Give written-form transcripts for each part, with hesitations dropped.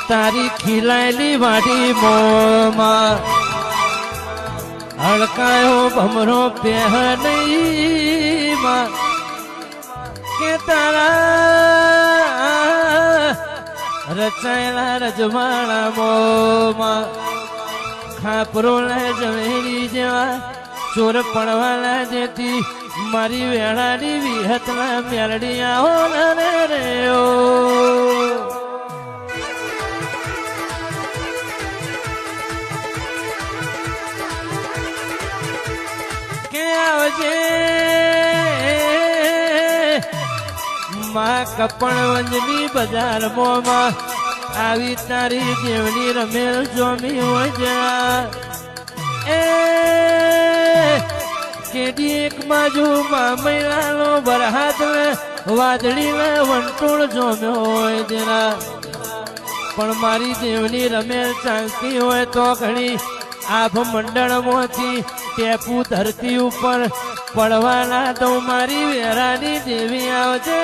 તારી ખીલાયેલી વાડી મોમાં હડકાયો ભમરો પહેનઈમાં કે તારા રચાયેલા રજવાણા મોમાં ખાપરો લે જવેરી જેવા ચોર પડવાના જેથી મારી વેળાની વિહતના મેલડી આવો રે ઓ કે આવજે માં કપણવંજની બજાર મોમાં આવી તારી દેવની રમેલ જોમી વજા એ કેડી એક બાજુ માં મહિલાનો બરહાત વાદળી વંટોળ જોમ્યો હોય તેના પણ મારી દેવની રમેલ ચાલતી હોય તો ઘણી આભ મંડળમાંથી ટેપુ ધરતી ઉપર પડવાના તો મારી વેરાની દેવી આવજે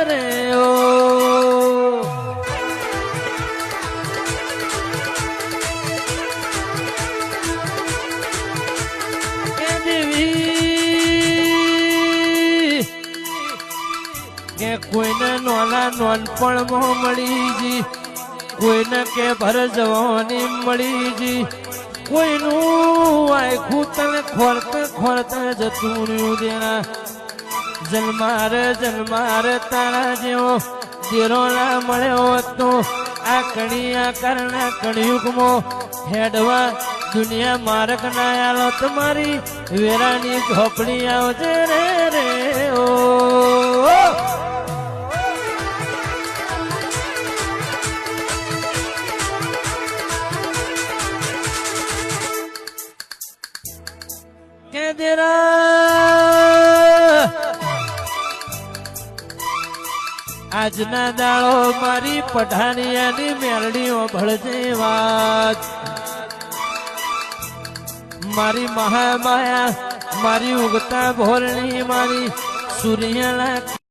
રે ઓ કે દેવી કે કોઈને નોના નોનપણમાં મળી જી કોઈને કે ભર જવાની મળી જી કોઈનું આખું તને ખોરતા જતું રહ્યું દેના જન્માર તારા જેવો દેરો ના મળ્યો તો આ કણિયા કરના કણયુગમાં હેડવા દુનિયા માર્ગ ના આલો તમારી વેરાની ઝોપડી આવજે રે ઓ કે દેરા આજના દાળો મારી પઠાણિયાની મેલડીઓ ભળજે વાત મારી મહામાયા મારી ઉગતા ભોરણી મારી સૂર્યના